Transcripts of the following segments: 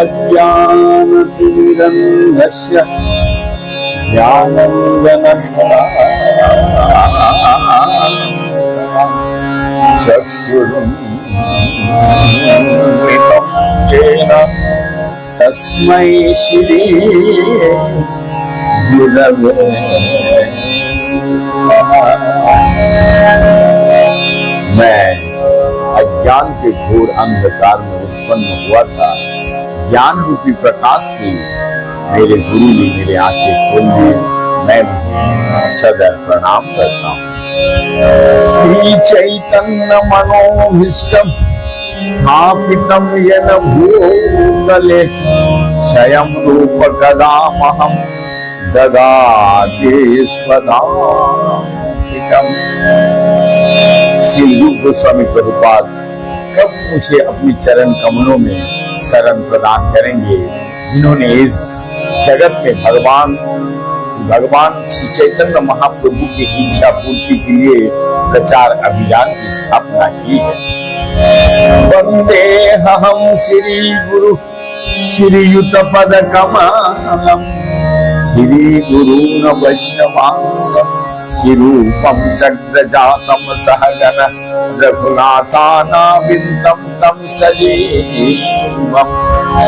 अज्ञानतिमिरन्धस्य ज्ञानाञ्जनशलाकया चक्षुरुन्मिलितं येन तस्मै श्री गुरवे मैं अज्ञान के घोर अंधकार में उत्पन्न हुआ था। ज्ञान रूपी प्रकाश से मेरे गुरु ने मेरे आंखें खोल दी। मैं सदैव प्रणाम करता हूँ। श्री चैतन्य मनोभीष्टम स्थापितम येन भूतले स्वयं रूप कदामहं ददाति स्वदान्तिकम्। श्री रूप गोस्वामी प्रभुपाद कब मुझे अपनी चरण कमलों में शरण प्रदान करेंगे, जिन्होंने इस जगत में भगवान श्री चैतन्य महाप्रभु की इच्छा पूर्ति के लिए प्रचार अभियान की स्थापना की है। वंदेहं श्री गुरु श्रीयुत पद कमलम श्री गुरून् वैष्णवांश श्रीरूपं सग्रजातं सहगण रघुनाथानाविन्दं तं सजीवं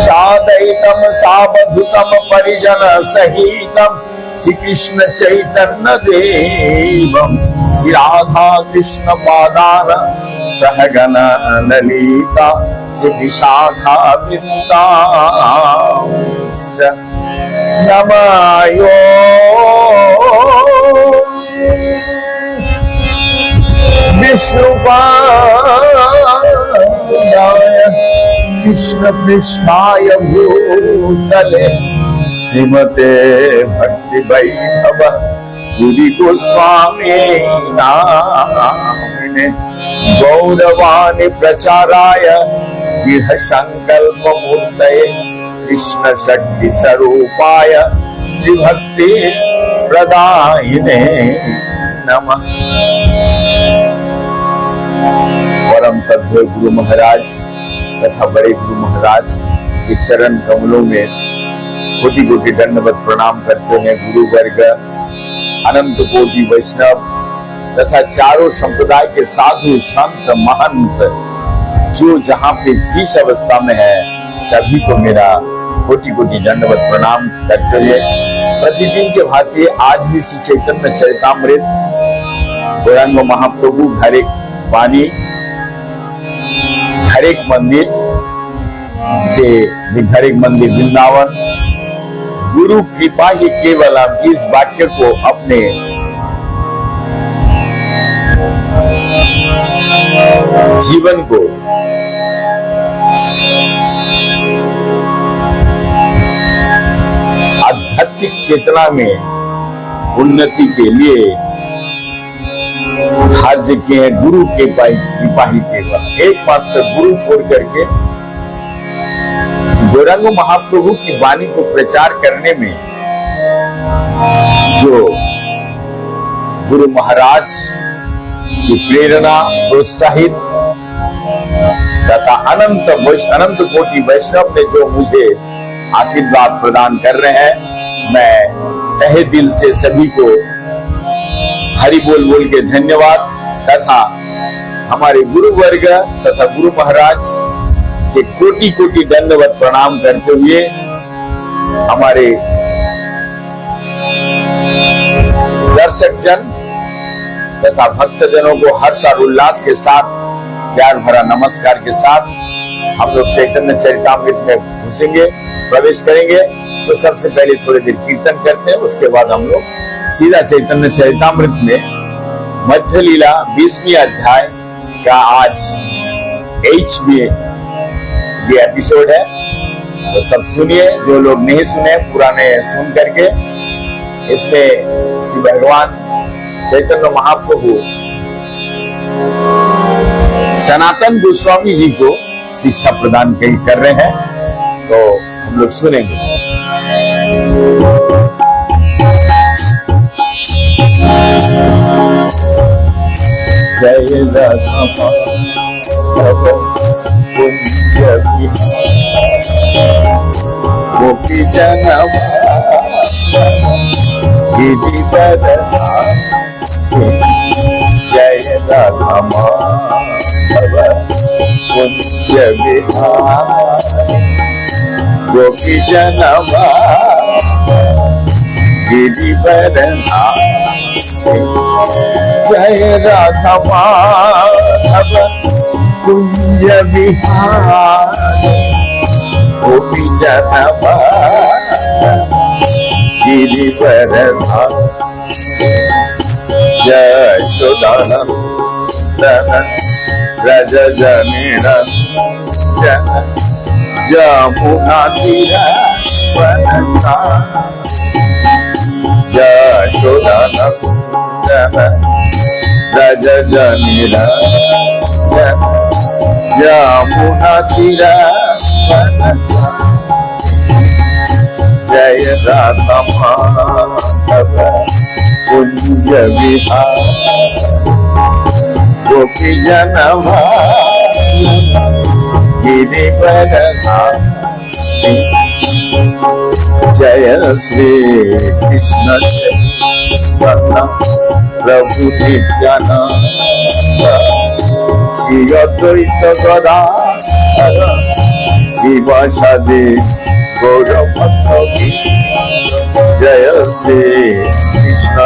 सादयितं सावधूतं परिजन सहितं श्री कृष्ण चैतन्य देवं श्री राधा कृष्ण पादान सहगण ललिता श्री विशाखा वृन्दांश्च नमयो विष्णुपादाय कृष्ण पृष्ठाय भूतले श्रीमते भक्ति वैभव पुरी गोस्वामी नामिने गौरवाणी प्रचाराय गृह संकल्प मूर्तये कृष्ण शक्ति स्वरूपाय श्री भक्ति प्रदायिने नमः। परम सद्गुरु गुरु महाराज तथा बड़े गुरु महाराज के चरण कमलों में कोटि कोटि दंडवत प्रणाम करते हैं। गुरु वर्ग, अनंत कोटि वैष्णव तथा चारों संप्रदाय के साधु संत महंत जो जहाँ पे जिस अवस्था में है, सभी को मेरा कोटि कोटि दंडवत प्रणाम करते हुए प्रतिदिन के भांति आज भी श्री चैतन्य चरितामृत गौरांग महाप्रभु हर एक वाणी हर एक मंदिर से हर एक मंदिर वृंदावन गुरु कृपा ही केवलम, इस वाक्य को अपने जीवन को आध्यात्मिक चेतना में उन्नति के लिए धार्य किए हैं। गुरु के कृपा ही केवल, एकमात्र गुरु छोड़ करके गौरांग महाप्रभु की वाणी को प्रचार करने में जो गुरु महाराज की प्रेरणा प्रोत्साहित तथा अनंत कोटि वैष्णव ने जो मुझे आशीर्वाद प्रदान कर रहे हैं, मैं तहे दिल से सभी को हरि बोल बोल के धन्यवाद तथा हमारे गुरु वर्ग तथा गुरु महाराज के कोटि कोटि दंडवत प्रणाम करते हुए हमारे दर्शक जन तथा भक्त जनों को हर्ष और उल्लास के साथ प्यार भरा नमस्कार के साथ हम लोग चैतन्य चरितामृत में घुसेंगे, प्रवेश करेंगे। तो सबसे पहले थोड़ी देर कीर्तन करते हैं, उसके बाद हम लोग सीधा चैतन्य चरितामृत में मध्य लीला 20वीं अध्याय का आज 8 में ये एपिसोड है। तो सब सुनिए, जो लोग नहीं सुने पुराने सुन करके। इसमें श्री भगवान चैतन्य महाप्रभु सनातन गोस्वामी जी को शिक्षा प्रदान कर रहे हैं, तो हम लोग सुनेंगे। जय राधा तब कुंज गोपी जनम गिरिवर जय राधा माधव कुंज विहार गोपी जनम गिरिवर जय राधा माधव कुंज विहार गोपी जनम गिरिवर यशोदानंदन व्रज जनिरंजन जमुना यशोदानंदन व्रज जनिरंजन जमुना जय राधा माधव कुंज विहार गोपी जनम गिरिवर जय श्री कृष्ण चैतन्य प्रभु नित्यानंद श्री अद्वैत गदाधर श्रीवासादि गौरभक्त जय श्री कृष्ण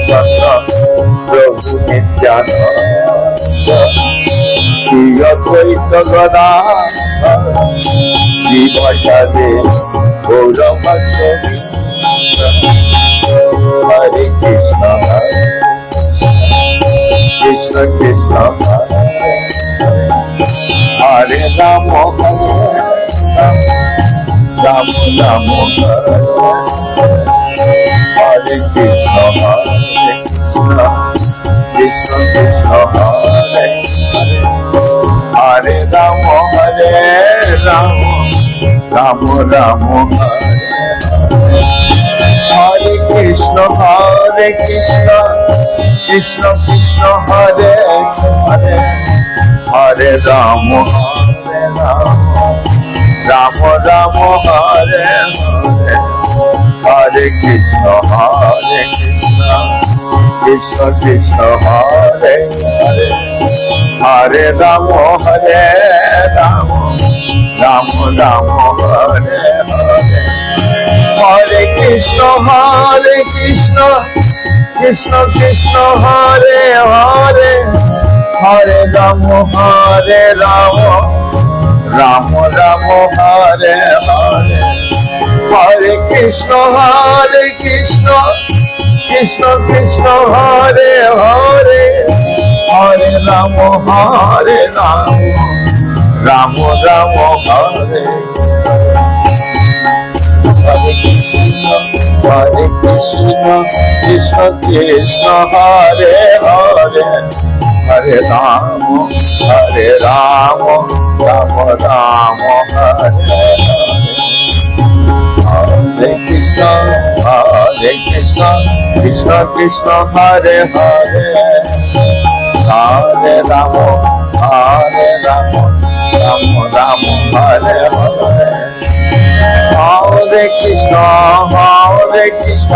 चैतन्य प्रभु नित्यानंद श्री अद्वैत गदाधर श्रीवासादि गौरभक्त हरे कृष्ण कृष्ण कृष्ण हरे राम राम राम हरे कृष्ण कृष्ण कृष्ण हरे राम राम राम हरे कृष्ण कृष्ण कृष्ण हरे हरे हरे राम राम राम हरे हरे हरे कृष्ण कृष्ण कृष्ण हरे हरे हरे राम राम राम हरे हरे हरे कृष्ण कृष्ण कृष्ण हरे हरे हरे राम राम राम हरे हरे हरे कृष्ण कृष्ण कृष्ण हरे हरे हरे राम राम राम हरे हरे कृष्ण कृष्ण कृष्ण हरे हरे हरे राम राम राम हरे हरे कृष्ण कृष्ण कृष्ण हरे हरे हरे राम राम राम हरे हरे हरे कृष्ण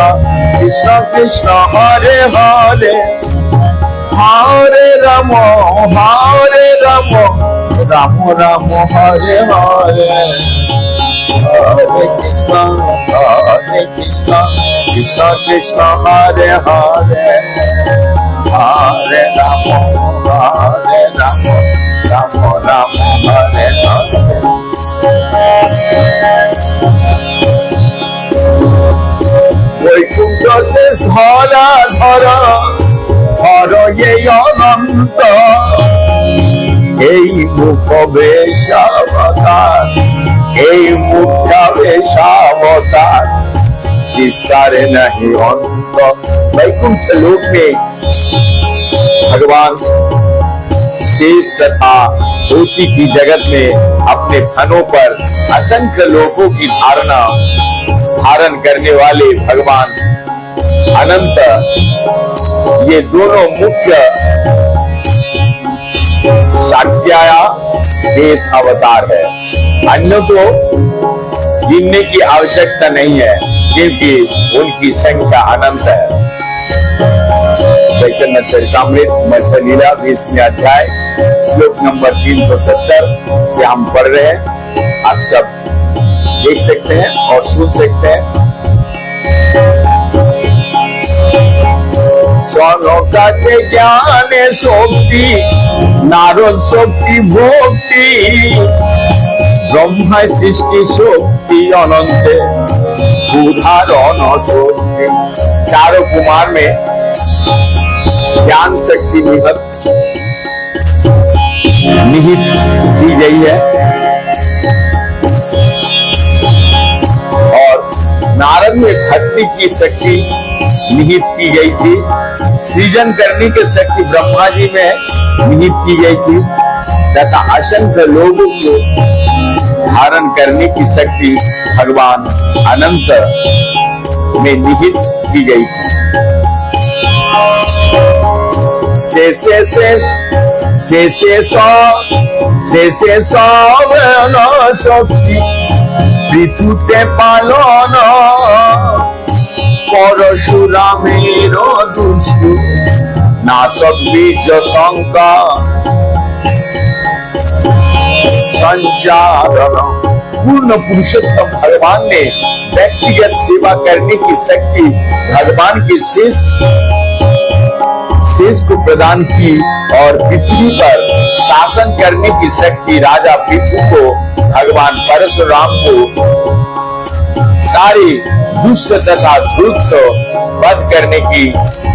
कृष्ण कृष्ण हरे हरे हरे राम राम राम हरे हरे हरे कृष्ण कृष्ण कृष्ण हरे हरे हरे राम राम हरे हरे বৈকুণ্ঠ শেষ ধরা ধর এই অনন্ত এই মুখ বেশাবতার এই মুখা বেশাবতার विस्तारे नहीं अंत। वैकुंठ लोक में भगवान शेष तथा भूति की जगत में अपने फनों पर असंख्य लोगों की धारण करने वाले भगवान अनंत, ये दोनों मुख्य शाक्याया देश अवतार है। अन्य को गिनने की आवश्यकता नहीं है क्योंकि उनकी संख्या अनंत है। चैतन्य चरितामृत मत्स्य लीला 20वें अध्याय श्लोक नंबर 370 से हम पढ़ रहे हैं। आप सब देख सकते हैं और सुन सकते हैं। स्वलोकाते ज्ञाने शक्ति नारद शक्ति भक्ति ब्रह्मा सृष्टि शक्ति अनंते उदाहरण शक्ति। चारों कुमार में ज्ञान शक्ति निहित की गई है और नारद में भक्ति की शक्ति निहित की गई थी। सृजन करने की शक्ति ब्रह्मा जी में निहित की गई थी तथा असंख्य लोगों को धारण करने की शक्ति भगवान अनंत में निहित की गई थी। शक्ति पृथुते पालन परशुरामेर दुष्ट नाशक बीज शंकर संचारण। पूर्ण पुरुषोत्तम भगवान ने व्यक्तिगत सेवा करने की शक्ति भगवान के शेष को प्रदान की और पृथ्वी पर शासन करने की शक्ति राजा पृथु को भगवान परशुराम को सारी दुष्ट तथा धूर्त वध करने की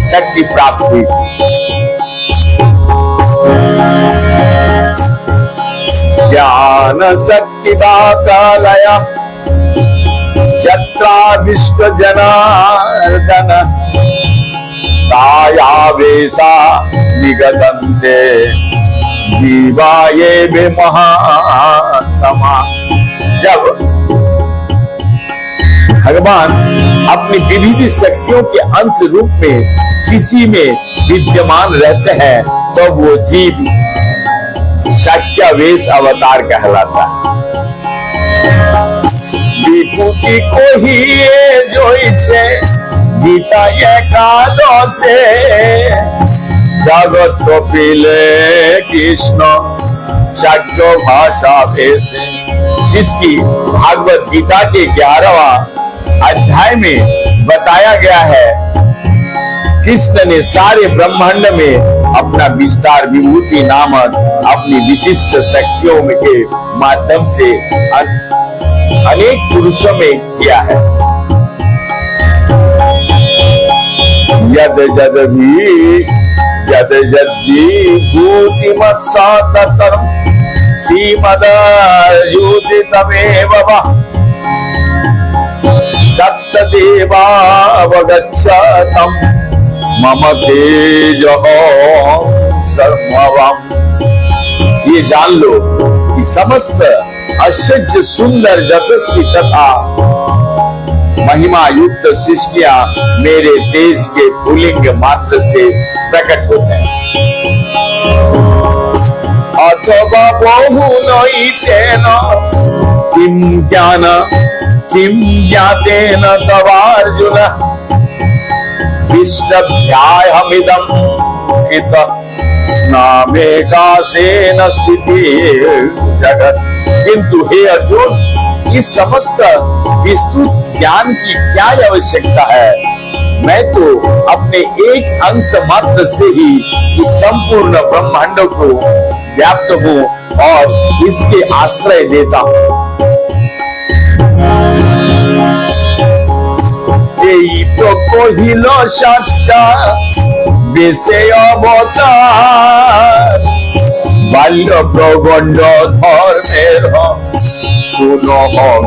शक्ति प्राप्त हुई थी। ज्ञान शक्ति दातालय यत्राभिष्ट जनार्दन तायावेशा निगतन्ते जीवाये वे महात्मा। जब भगवान अपनी विविध शक्तियों के अंश रूप में किसी में विद्यमान रहते हैं तो वो जीव शाक्यावेश अवतार कहलाता है। विभूति को ही जो इच्छे गीता एकादशे जगत को पीले कृष्ण शाक्य भाषा भेषे। जिसकी भागवत गीता के 11वां अध्याय में बताया गया है कृष्ण ने सारे ब्रह्मांड में अपना विस्तार विभूति नामक अपनी विशिष्ट शक्तियों के माध्यम से अनेक पुरुषों में किया है। यद जद विभूतिमत्साततरं श्रीमदायुधितमेव तत्तदेवावगच्छतं मम तेजः सर्वम्। ये जान लो कि समस्त अश्चर्य सुंदर यशस्वी तथा महिमा युक्त सृष्टियां मेरे तेज के पुल्लिंग मात्र से प्रकट होते हैं। अथवा बहुनैतेन किं ज्ञातेन तवार्जुन विष्टभ्याहमिदं कृत स्नामेकाशेन स्थितिः जगत्। किंतु हे अर्जुन, इस समस्त विस्तृत ज्ञान की क्या आवश्यकता है? मैं तो अपने एक अंश मात्र से ही इस संपूर्ण ब्रह्मांड को व्याप्त हूँ और इसके आश्रय देता हूँ। तो कहिल सच्चा विषय अवतार बाल्य प्रबंध धर्मेर सुनो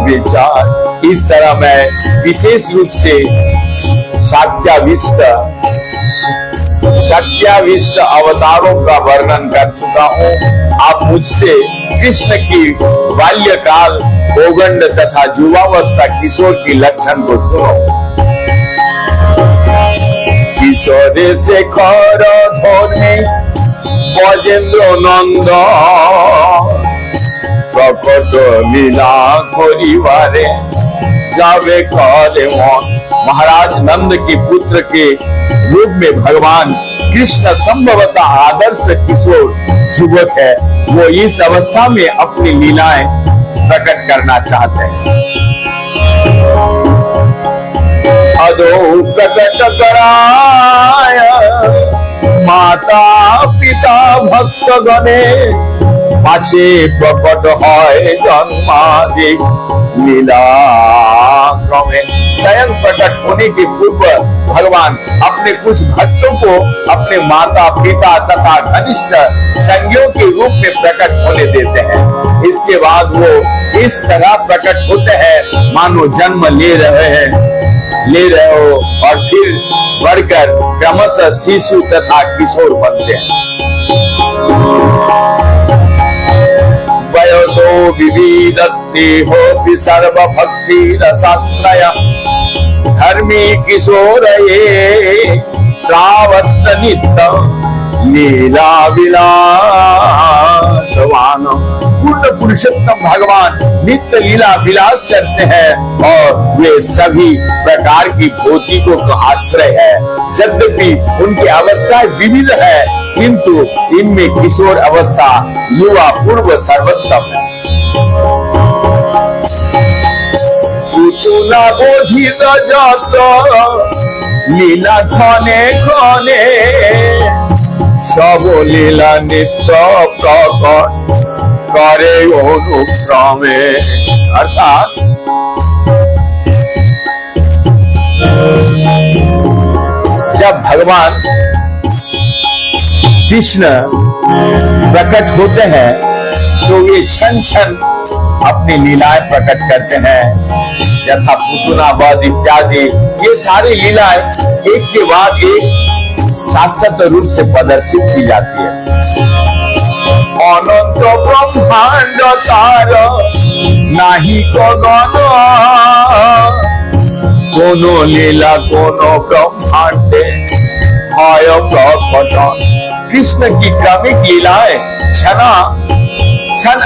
विचार। इस तरह मैं विशेष रूप से सत्याविष्ट अवतारों का वर्णन कर चुका हूँ। आप मुझसे कृष्ण की बाल्यकाल ओगंड तथा युवावस्था किशोर की लक्षण को सुनो। किशोरे शेखर धर्मी বজেন্দ্র নন্দ প্রকট লীলা করিবারে जावे करे मन। महाराज नंद के पुत्र के रूप में भगवान कृष्ण संभवतः आदर्श किशोर युवक है। वो इस अवस्था में अपनी लीलाएं प्रकट करना चाहते हैं। अदो प्रकट कराय माता पिता भक्त गणे पाछे प्रकट है जन्मादि लीला क्रमे। स्वयं प्रकट होने के पूर्व भगवान अपने कुछ भक्तों को अपने माता पिता तथा घनिष्ठ संगियों के रूप में प्रकट होने देते हैं। इसके बाद वो इस तरह प्रकट होते हैं मानो जन्म ले रहे हो और फिर बढ़कर क्रमशः शिशु तथा किशोर बनते हैं। वयसो विविधत्ते होति सर्वभक्ति रसाश्रय धर्मी किशोर ये प्रावत्त नित्य लीला विलासवान। पूर्ण पुरुषोत्तम भगवान नित्य लीला विलास करते हैं और वे सभी प्रकार की भौतिकों का आश्रय है। यद्यपि उनकी अवस्था विविध है किंतु इनमें किशोर अवस्था युवा पूर्व सर्वोत्तम है। पुतुला बोधित जस लीला खने खने सब लीला नित्य प्रकट करे अनुक्रमे। अर्थात जब भगवान कृष्ण प्रकट होते हैं तो ये क्षण क्षण अपनी लीलाएं प्रकट करते हैं। यथा पुतुना वध इत्यादि ये सारी लीलाएं एक के बाद एक शाश्वत रूप से प्रदर्शित की जाती है। अनंत ब्रह्मांड तार नाही गगन कोनो लीला कोनो ब्रह्मांडे भय प्रकटन। कृष्ण की क्रमिक लीलाएं क्षण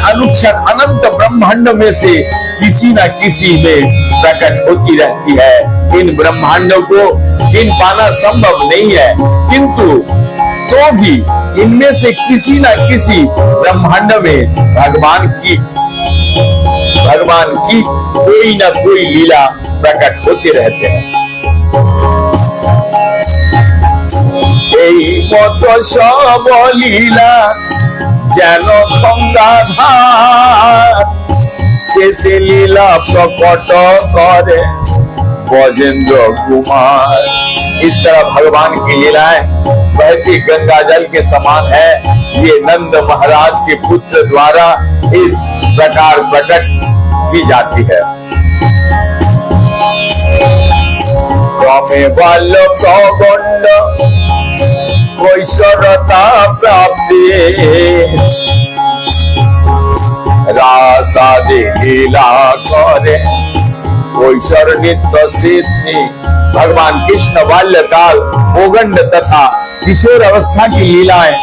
अनुक्षण अनंत ब्रह्मांड में से किसी न किसी में प्रकट होती रहती है। इन ब्रह्मांडों को गिन पाना संभव नहीं है किंतु तो भी इनमें से किसी न किसी ब्रह्मांड में भगवान की कोई न कोई लीला प्रकट होते रहते हैं। मत सब लीला যেন গঙ্গাধার শেষে লীলা प्रकट करे बजेंद्र कुमार। इस तरह भगवान की लीलाएं बहती गंगा जल के समान है। ये नंद महाराज के पुत्र द्वारा इस प्रकार प्रकट की जाती है। क्रमे बाल्य प्रगंड कैशोरता प्राप्ति रासादि लीला करे कैशोर नित्य स्थिति। भगवान कृष्ण बाल्यकाल मोगंड तथा किशोर अवस्था की लीलाएं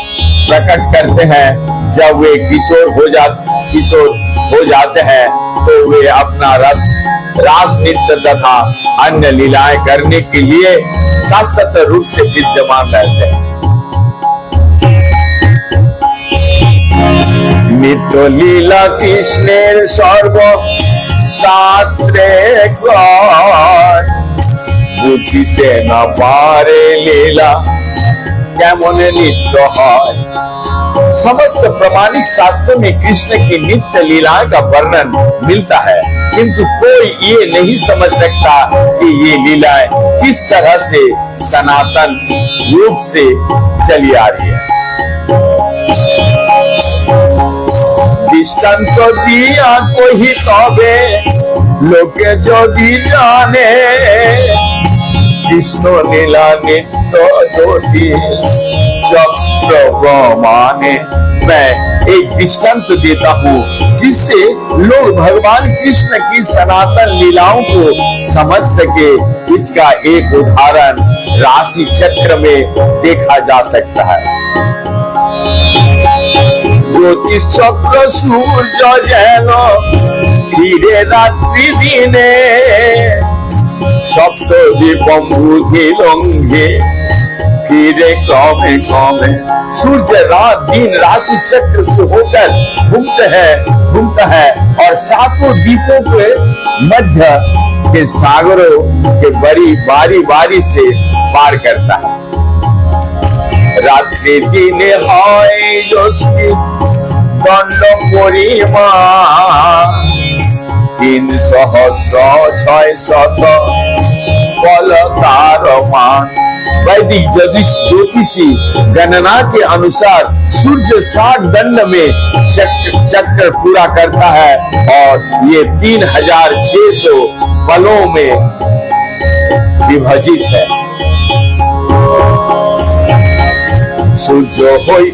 प्रकट करते हैं। जब वे किशोर हो जाते हैं तो वे अपना रास नृत्य तथा अन्य लीलाएं करने के लिए शाश्वत रूप से विद्यमान रहते हैं। नित्य लीला कृष्णेर सर्व शास्त्रे बुझिते न पारे लीला कैमन नित्य है। समस्त प्रमाणिक शास्त्र में कृष्ण की नित्य लीलाएं का वर्णन मिलता है किंतु कोई ये नहीं समझ सकता कि ये लीलाएं किस तरह से सनातन रूप से चली आ रही है। दृष्टांत दिया कोई तबे लोके जदि जाने कृष्ण लीला नित्य ज्योति चक्र माने। मैं एक दृष्टांत देता हूँ जिससे लोग भगवान कृष्ण की सनातन लीलाओं को समझ सके। इसका एक उदाहरण राशि चक्र में देखा जा सकता है। জ্যোতিষ চক্র সূর্য যেন ফিরে রাত্রি দিনে, सप्त दीपम बुद्धि लंघे फिरे क्रमे क्रमे। सूर्य रात दिन राशि चक्र से होकर घूमता है और सातों दीपों के मध्य के सागरों के बड़ी बारी बारी से पार करता है। रात्रि दिने হয় জ্যোৎস্না দণ্ড পরিমাণ 300-600 फलतार मान। वैदिक ज्योतिषी गणना के अनुसार सूर्य 60 दंड में चक्र पूरा करता है और ये 3600 पलों में विभाजित है। सूर्योदय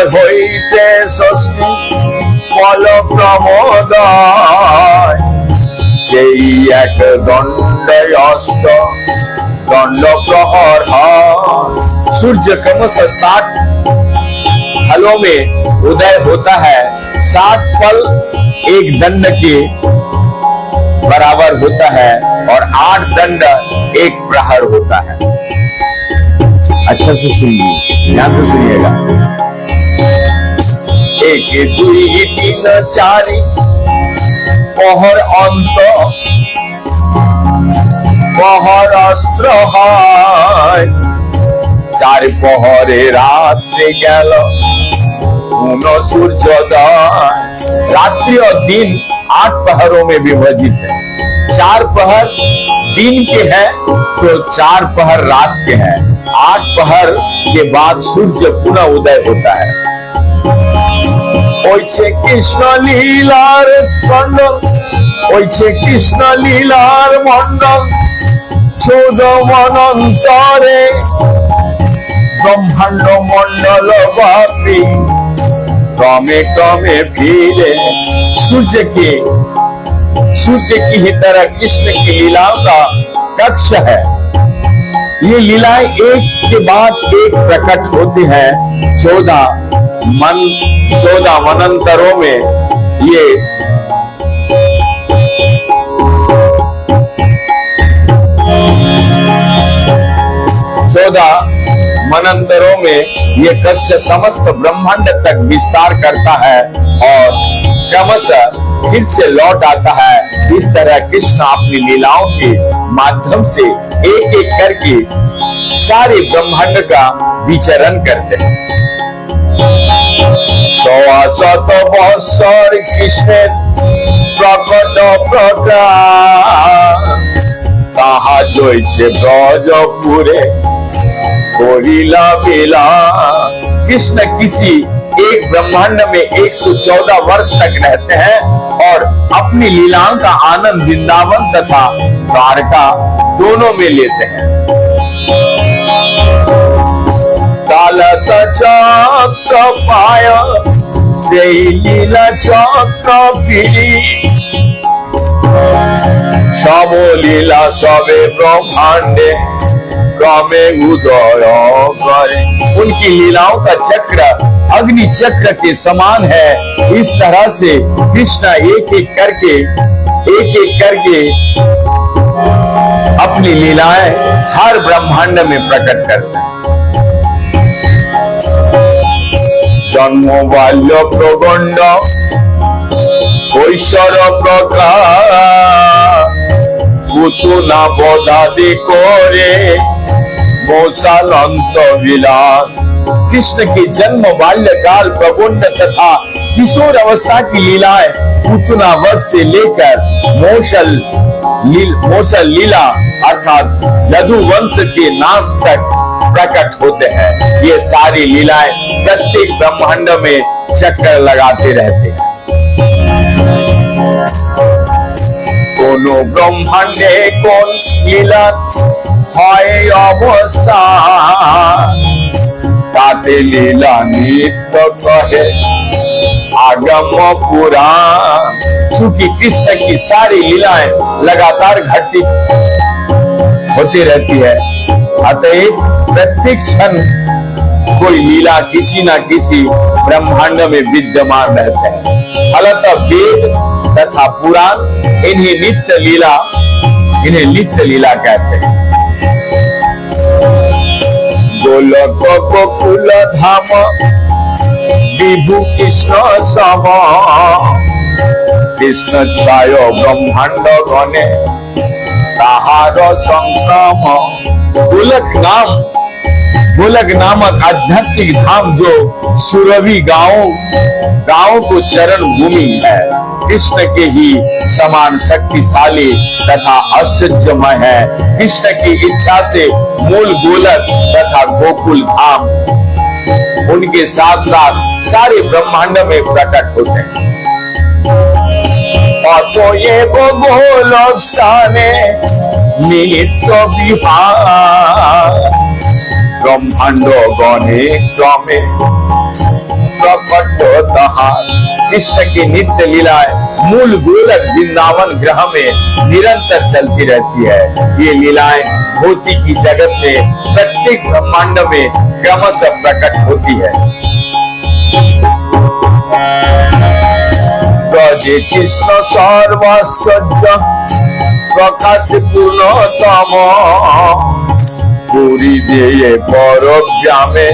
হইতে ষষ্ঠী ফল প্রমোদয়, সেই এক दंड अष्ट दंड प्रहर। सूर्य क्रमशः 60 फलों में उदय होता है। 60 फल एक दंड के बराबर होता है और 8 दंड एक प्रहर होता है। अच्छा से सुनिए, ध्यान से सुनिएगा। 1 2 3 4 पहर अंत पहर अस्त्र है, 4 पहरे रात्रि गल पुनः सूर्योदय। रात्रि और दिन 8 पहरों में विभाजित है। 4 पहर दिन के हैं तो 4 पहर रात के हैं। 8 पहर के बाद सूर्य पुनः उदय होता है। ওইছে কৃষ্ণ লীলার মণ্ডল, ওইছে কৃষ্ণ লীলার মণ্ডল 14 মনন্তরে ব্রহ্মাণ্ড মণ্ডল ব্যাপী क्रमे क्रमे फिरे। सूर्य की ही तरह कृष्ण की लीलाओं का कक्ष है। ये लीलाएं एक के बाद एक प्रकट होती हैं। 14 मनंतरों में ये मनंतरों में ये कक्ष समस्त ब्रह्मांड तक विस्तार करता है और क्रमशः फिर से लौट आता है। इस तरह कृष्ण अपनी लीलाओं के माध्यम से एक एक करके सारे ब्रह्मांड का विचरण करते हैं। 100 বৎসর কৃষ্ণের প্রকট প্রকাশ, তাহা জয়ছে ব্রজপুরে করিলা লীলা। कृष्ण किसी एक ब्रह्मांड में 114 वर्ष तक रहते हैं और अपनी लीलाओं का आनंद वृंदावन तथा द्वारका दोनों में लेते हैं। तालत चक्र पाय से लीला चक्र पीड़ी, सब लीला सबे ब्रह्मांडे क्रमे उदय करे। उनकी लीलाओं का चक्र अग्नि चक्र के समान है। इस तरह से कृष्ण एक एक करके अपनी लीलाएं हर ब्रह्मांड में प्रकट करते हैं। जन्म बाल्य प्रगंड কৈশোর প্রকাশ, পুতুনা বধাদি করে मौसाल अंत विलास। कृष्ण के जन्म बाल्यकाल प्रगुंड तथा किशोर अवस्था की लीलाएं पुतना वध से लेकर मौसल लीला अर्थात यदु वंश के नाश तक प्रकट होते हैं। ये सारी लीलाएं प्रत्येक ब्रह्मांड में चक्कर लगाते रहते हैं। कोनो ब्रह्मांडे कोन लीला হয় অবস্থা, তাতে লীলা নিত্য কহে आगम पुराण। चूंकि कृष्ण की सारी लीलाएं लगातार घटित होती रहती है, अतएव प्रत्येक क्षण कोई लीला किसी न किसी ब्रह्मांड में विद्यमान रहते हैं। फलतः वेद तथा पुराण इन्हें नित्य लीला कहते हैं। गोलोक गोकुल धाम विभु कृष्ण सम, कृष्ण छाय ब्रह्मांड गणे ताहार संक्रम। गोलक नामक आध्यात्मिक धाम जो सुरभि गांव को चरण भूमि है, कृष्ण के ही समान शक्तिशाली तथा आश्चर्यमय है। कृष्ण की इच्छा से मूल गोलक तथा गोकुल धाम उनके साथ साथ सारे ब्रह्मांड में प्रकट होते हैं। अतएव गोलोक स्थाने नित्य विहार, ब्रह्मांड गणे क्रमे प्रकट तहार। कृष्ण की नित्य लीलाएं मूल गोलक वृंदावन ग्रह में निरंतर चलती रहती है। ये लीलाएं भौतिक की जगत में प्रत्येक ब्रह्मांड में क्रमशः प्रकट होती है। ब्रजे कृष्ण सर्वसज्ज प्रकाश पूर्णतम, पूरी देये परव्यामे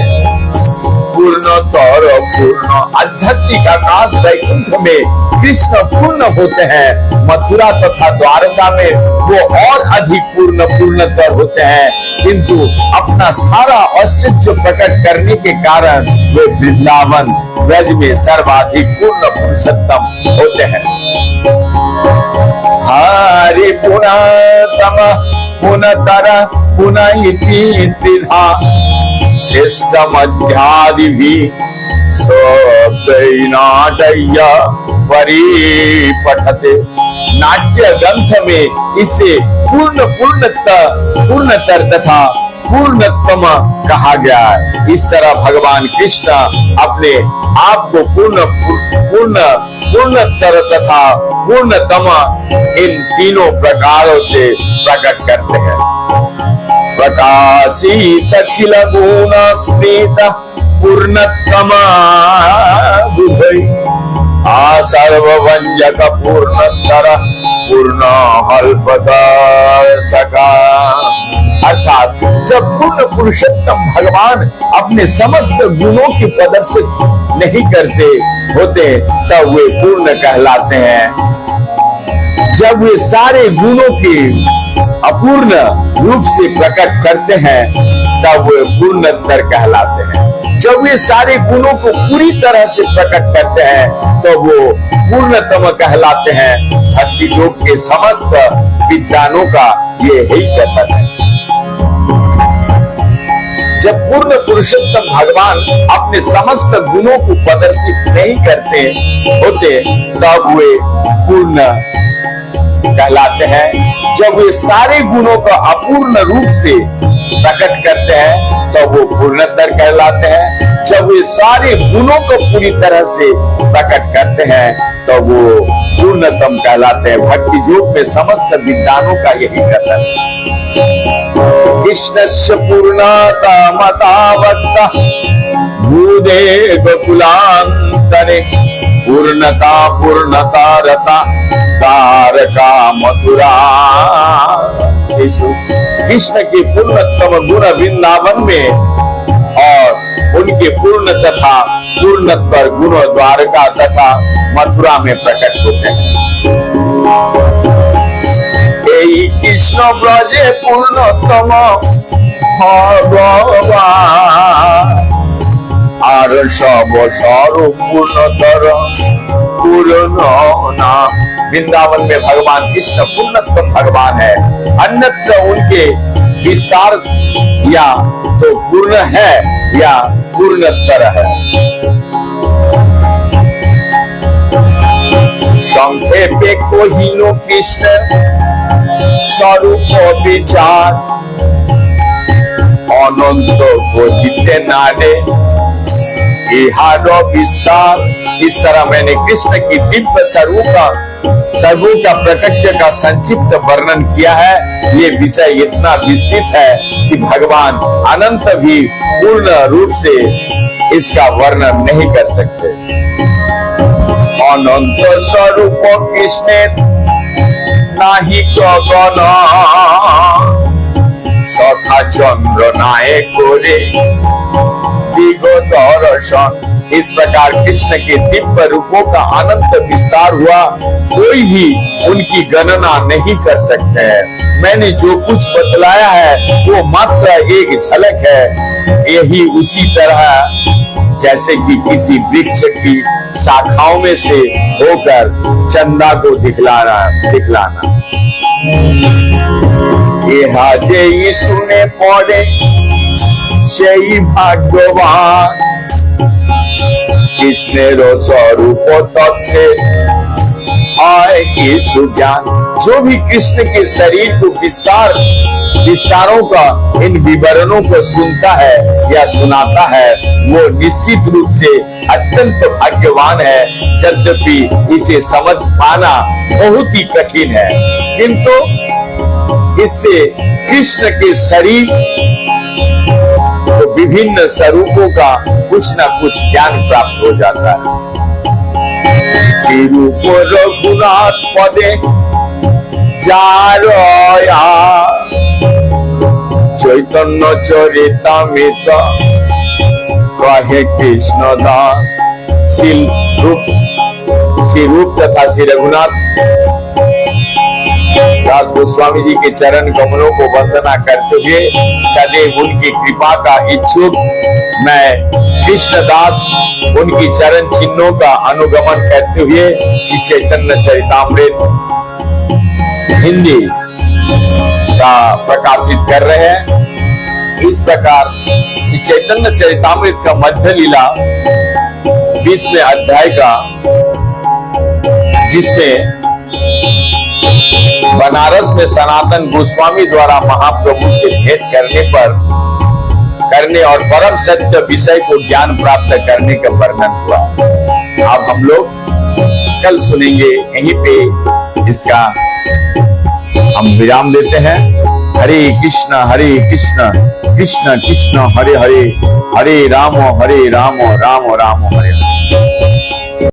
पूर्णतर पूर्ण। आध्यात्मिक आकाश वैकुंठ में कृष्ण पूर्ण होते हैं। मथुरा तथा द्वारका में वो और अधिक पूर्णतर होते हैं, किंतु अपना सारा आश्चर्य प्रकट करने के कारण वे वृंदावन ब्रज में सर्वाधिक पूर्ण पुरुषोत्तम होते हैं। हरि पुनतम पुनतर पुनः इति त्रिधा, श्रेष्ठ मध्यादिभि नाट्य परिपठते। नाट्य ग्रंथ में इसे पूर्णतर तथा पूर्णतम कहा गया है। इस तरह भगवान कृष्ण अपने आप को पूर्णतर तथा पूर्णतम इन तीनों प्रकारों से प्रकट करते हैं। प्रकाशित अखिल गुण स्मित पूर्णतम बुद्धि, सर्वभंजक पूर्णतर पूर्ण अल्पदर्शका। अर्थात जब पूर्ण पुरुषोत्तम भगवान अपने समस्त गुणों की प्रदर्शित नहीं करते होते तब वे पूर्ण कहलाते हैं। जब वे सारे गुणों के अपूर्ण रूप से प्रकट करते हैं तब वे पूर्णतर कहलाते हैं। जब वे सारे गुणों को पूरी तरह से प्रकट करते हैं तो वो पूर्णतम कहलाते हैं। भक्ति योग के समस्त विद्वानों का ये ही कथन है। जब पूर्ण पुरुषोत्तम भगवान अपने समस्त गुणों को प्रदर्शित नहीं करते होते तब वे पूर्ण कहलाते हैं। जब वे सारे गुणों का अपूर्ण रूप से प्रकट करते हैं तो वो पूर्णतर कहलाते हैं। जब वे सारे गुणों को पूरी तरह से प्रकट करते हैं तो वो पूर्णतम कहलाते हैं। भक्ति योग में समस्त विद्वानों का यही कथन है। कृष्णस्य पूर्णता मतावत्ता भूदे गोकुलांतरे, पूर्णता रता तारका मथुरा। कृष्ण के पूर्णतम गुण वृंदावन में और उनके पूर्ण तथा पूर्णतर गुण द्वारका तथा मथुरा में प्रकट होते हैं। यही कृष्ण ब्रजे पूर्णतम भगवान, আর সব স্বরূপ पूर्णतर पूर्ण नाम। वृंदावन में भगवान कृष्ण पूर्णतम भगवान है। अन्यत्र उनके विस्तार या तो पूर्ण है या पूर्णतर है। संक्षेपे कहिनो कृष्ण स्वरूप विचार, अनंत कहिते नारे इहार विस्तार। इस तरह मैंने कृष्ण की दिव्य सर्वों का प्रकट्य का संक्षिप्त वर्णन किया है। ये विषय इतना विस्तृत है कि भगवान अनंत भी पूर्ण रूप से इसका वर्णन नहीं कर सकते। अनंत स्वरूप कृष्ण नाही गगन सखा चंद्र नाये कोरे दिगो दर्शन। इस प्रकार कृष्ण के दिव्य रूपों का अनंत विस्तार हुआ, कोई भी उनकी गणना नहीं कर सकते हैं। मैंने जो कुछ बतलाया है वो मात्र एक झलक है। यही उसी तरह जैसे कि किसी वृक्ष की शाखाओं में से होकर चंदा को दिखलाना। ये सुने पड़े সেই भाग्यवान कृष्णेर स्वरूप तत्वे है किछु ज्ञान। जो भी कृष्ण के शरीर को विस्तारों का इन विवरणों को सुनता है या सुनाता है वो निश्चित रूप से अत्यंत भाग्यवान है। यद्यपि इसे समझ पाना बहुत ही कठिन है, किंतु इससे कृष्ण के शरीर तो विभिन्न स्वरूपों का कुछ न कुछ ज्ञान प्राप्त हो जाता है। श्रीरूप रघुनाथ पदे जारया चैतन्य चरितामृत कहे कृष्ण दास। श्री रूप तथा श्री रघुनाथ दास गोस्वामी जी के चरण कमलों को वंदना करते हुए सदैव उनकी कृपा का इच्छुक मैं कृष्णदास उनकी चरण चिन्हों का अनुगमन करते हुए श्री चैतन्य चरितामृत हिंदी का प्रकाशित कर रहे हैं। इस प्रकार श्री चैतन्य चरितामृत का मध्य लीला 20वें अध्याय का, जिसमें बनारस में सनातन गोस्वामी द्वारा महाप्रभु से भेंट करने और परम सत्य विषय को ज्ञान प्राप्त करने का वर्णन हुआ। अब हम लोग कल सुनेंगे, यहीं पे इसका हम विराम देते हैं। हरे कृष्ण कृष्ण कृष्ण हरे हरे, हरे राम राम राम हरे हरे।